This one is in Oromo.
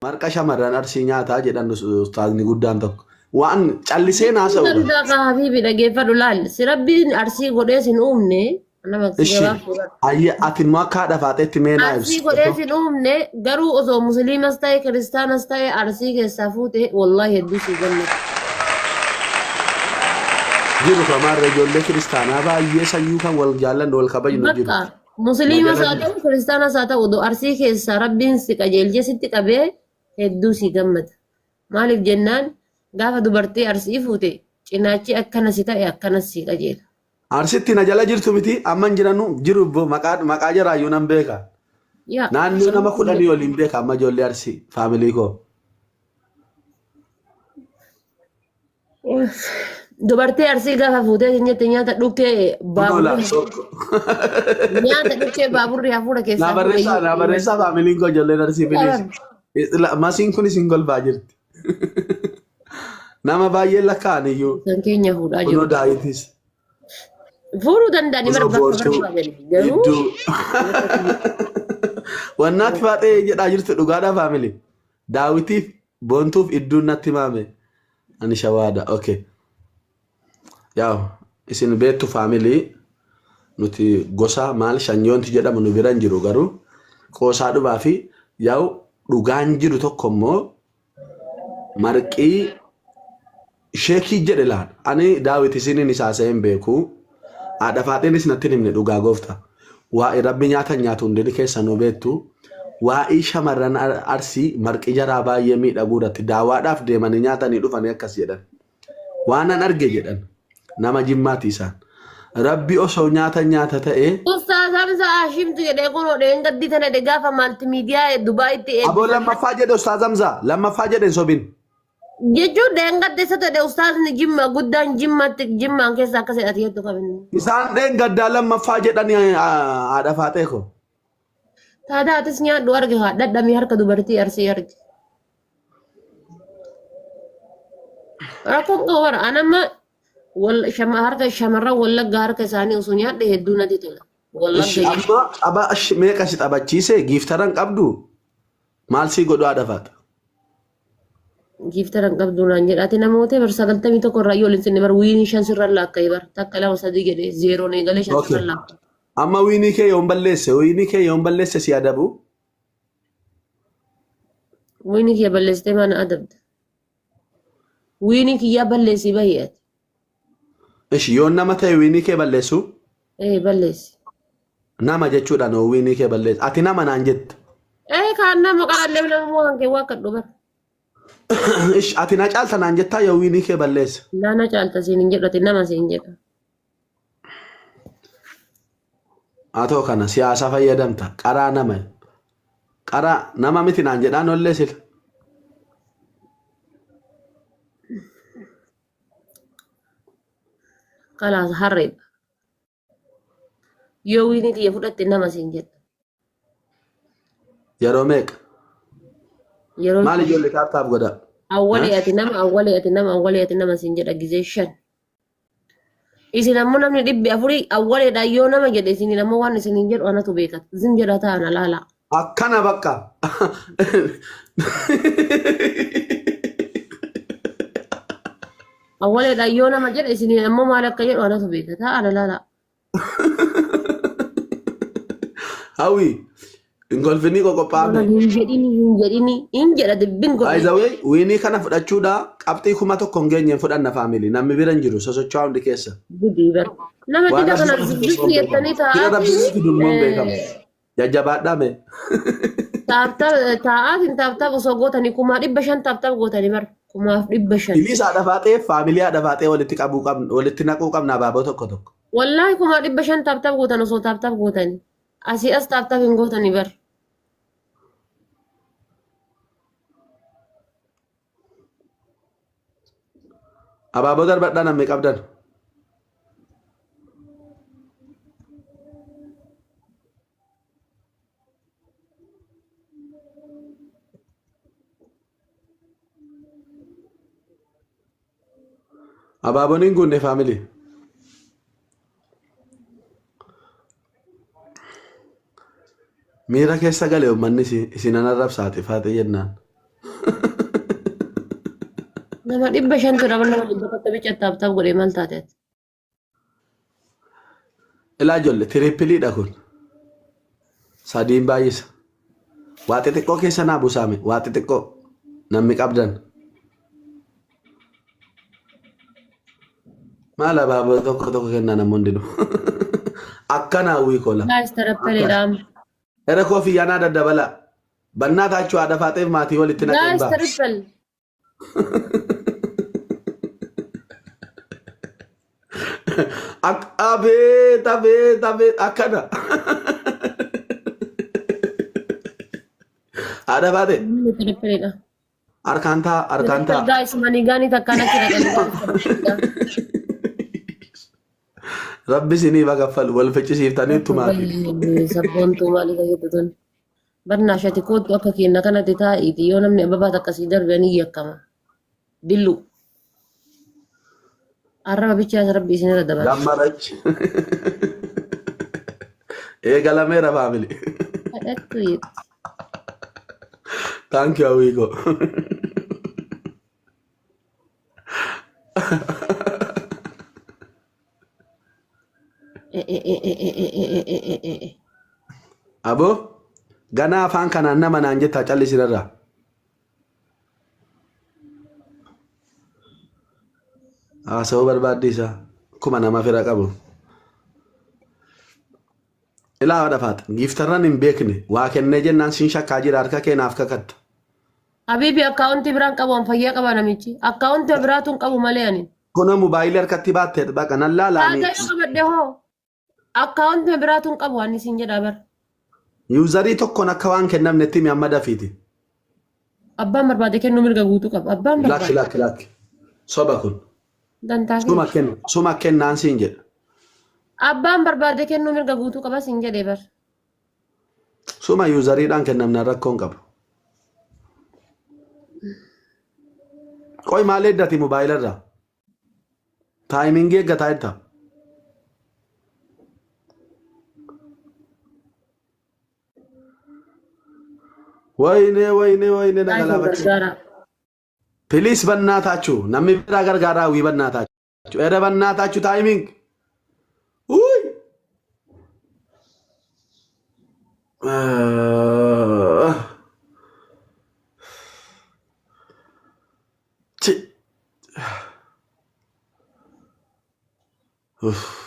marqa shamarran arsii nyaataa jedhan ustaazni guddaan tokko waan callisee naasa'u Danda'a habiibi dhageeffadhu laal si rabbiin arsii godhee sin uumne nama gabaaf ayya ati immoo akka haadha faaxeetti meenaa arsii godhee sin uumne garuu osoo musliimas ta'e kiristaanas ta'e arsii keessaa fuute wallahi hedduu si gammada. jiru kamaarra ijoollee kiristaanaa baay'ee sayyuu kan wal jaallan wal kabajnu jiru. Bakka musliimas haa ta'u kiristaanas haa ta'u odoo arsii keessaa rabbiin si qajeelchee sitti qabee hedduu si gammada. Maaliif jennaan gaafa dubartii arsii fuute cinaachi akkana si ta'e akkanas si qajeela. Arsitti na jala jirtu miti amman jiranu jiru maqaa jaraayyuu nan beeka. Naannoo nama 10 waliin beeka amma ijoollee arsii faamilii koo. Dubartii arsii gaafa fuutee jette nyaata dhukkee baaburri nyaata dhukkee baaburri hafuura keessaa na barreessaa faamiliin koo ijoolleen arsii filis. Masiin kun isin golbaa jirti. Nama baay'ee lakkaa'an iyyuu. Kan keenya fuudhaa jiru. Kunoo daayitis. Fuudhuu danda'anii garuu wannaatti faaxee jedhaa jirtu dhugaadhaa faamilii. Daawitiif boontuuf idduun natti maame. Ani shawaadha. Okay. Yaa isin beektu faamilii nuti gosa maal shanyoonti jedhamu nu biran jiru garuu qoosaa dhubaa fi yaa'u dhugaan jiru tokko immoo marqii sheekii jedhe laan ani daawit isiniin isaasee hin beeku haadha faaxeenis natti himne dhugaa goofta waa'ee rabbi nyaata nyaatu hundini keessa nu beektu waa'ee shamarran arsii marqii jaraa baay'ee miidhaguu irratti daawaadhaaf deemanii nyaatanii dhufanii akkas jedhan waan an arge jedhan nama jimmaati isaan rabbi osoo nyaata ta'e Ustaazaan isaa Hashimtu jedhee kun odeen gaddi tana de gaafa maltiimiidiyaa Dubaayitti aboo lammaffaa jedhe ustaazamzaa lammaffaa jedhe sobin jechuun dheengadde isa ta'e ustaazni jimma guddaan jimmaan keessa akka sedhati jettu qabin. isaan dheengaddaa lammaffaa jedhanii haadha faaxee ko Taataatis nyaadhu arge haa dhadhamii harka dubartii arsii arge. Rakkoon qawwara anamma harka shamarran wallaggaa harka isaanii osoo nyaadhe hedduu natti tola. Amma meeqa si taphachiise giiftaran qabdu maal si godhu haadha faaxa. Giiftaran qabdu naan jedhaati namoota bar 91 irraa yoo linsinne bar wiinii 5 sirra laakkai bar takka 2 3 jedhee 0 eegalee 5 sirra laakka. Amma wiinii kee yoon balleesse si adabu. Wiinii kee balleessitee maana adabda. Wiinii kiyyaa balleessii baay'eeti. Ishi yoon nama ta'e wiinii kee balleessu. Balleessi. Nama jechuudha noo wiinii kee balleessu. Ati nama naan jetta. Kaan nama qarallee nama moo kan kee waa kadhu bar. Ishi ati na caalta naan jettaa yoo wiinii kee balleessa. Na caalta siin hin jedhu ati nama siin jedha. Haa ta'u kana siyaasa fayyadamta qaraa nama miti naan jedhaan ollee sila. Kalaas harreedha. Yoo wiinii xiyya fudhatte nama siin jedha. Yeroo meeqa? Yeroo maal ijoollee taaptaaf godha? awwalee ati nama siin jedha gizee 5. Isin ammoo namni 400 awwaleedhaan yoo nama jedhe isin ammoo waan isin hin jedhu anatu beekata. Isin jedha ta'ana laala. Akkana bakka. Awwaleedhaan yoo nama jedhe isin ammoo maal akka jedhu anatu beekata ta'ana laala. Hawi. Ingolfini qoqophaame. Hin jedha dibbin godhe. Aizawee wiinii kana fudhachuudha qabxii 1,000 hin geenyeen fudhanna faamilii namni bira hin jiru sosocho'aa hundi keessa. Gudii bar. Nama dida kana bifti jettanii taa'aa. Jajjabaadhaame. Taa'aatiin taaptaaf osoo gootanii 500 taaptaaf gootanii bar 500. Iliisa dhafaaxee faamilii dhafaaxee walitti naquu qabna abaaboo tokko tokko. Wallaahi 500 taaptaaf gootan osoo taaptaaf gootanii. Asii as taaptaaf hin gootanii bar. Abaaboo darbadhaa namni qabdan. Abaaboon hin guunne faamilii. Miira keessa galee uummanni isin an arrabsaate faate jennaan. Nama dhibba shantu nama nama dhibba tokko bicha godhee maal taateet. Ilaa ijoollee tiriippiliidha kun. Sadiin baay'isa. Waa xixiqqoo keessa naa busaame. Waa xixiqqoo namni qabdan. Maal abaaboo tokko tokko kennaa namoonni hundinuu. Akkana hawwii kola. Gaayis tarappaleedhaam. Era koofii yaanaa daddabala. Bannaa taachuu haadha faaxeef maatii walitti naqeen Gaayis ba'a. tarappal. Abeet abeet abeet akkana. Haadha faaxee Tarappaleedha. harkaan ta'a. Gaayis manii gaanii takkaan achi dhaqanii. Rabbi sinii bagaffal wal ficcisiiftanii tumaati. Sabboontuu maaliif fayyadatan? Barnaa shati kootu akka kenna kanatti taa'iiti yoo namni ababaat akkasii darbe ni yakkama. Dillu. Arraba bichaas rabbi isin irra dabala. Gammarachi. Eegalameera faamili. Kadhattu yeetti. Thank you, Awigo. Abo ganaa afaan kanaan nama naan jettaa callisirarraa. Haasawuu barbaaddiisa kuma nama fira qabu. Ilaa haadha faata giiftarran hin beekne waa kennee jennaan siin shakkaa jira harka keenaaf kakatta. Habiibi akkaawuntii biraan qabu an fayyaa qaba namichi. Akkaawuntii biraatuun qabu malee ani. Kuna mobaayilii harkatti baattee baqa nan laalaanii. Taatee qabadde hoo. Akkaawuntii biraatuun qabu ani siin jedha bar. Yuuzarii tokkoon akka waan kennamnetti mi amma dafiiti. Abbaan barbaade kennuu mirga guutuu qaba. Abbaan barbaade. Lakki. Soba kun. Dantaa Suma kennaan siin jedha. Abbaan barbaade kennuu mirga guutuu qaba siin jedhee bar. Suma yuuzariidhaan kennamnaan rakkoon qabu. Qoy maal eeddati moobaayilarraa? Taayimingii eeggataa edda. Wayne nagalaafachi. Piliis bannaataችሁ namni biraa gargaaraa wii bannaataችሁ. Era bannaataችሁ taayiming. Uy! Uff.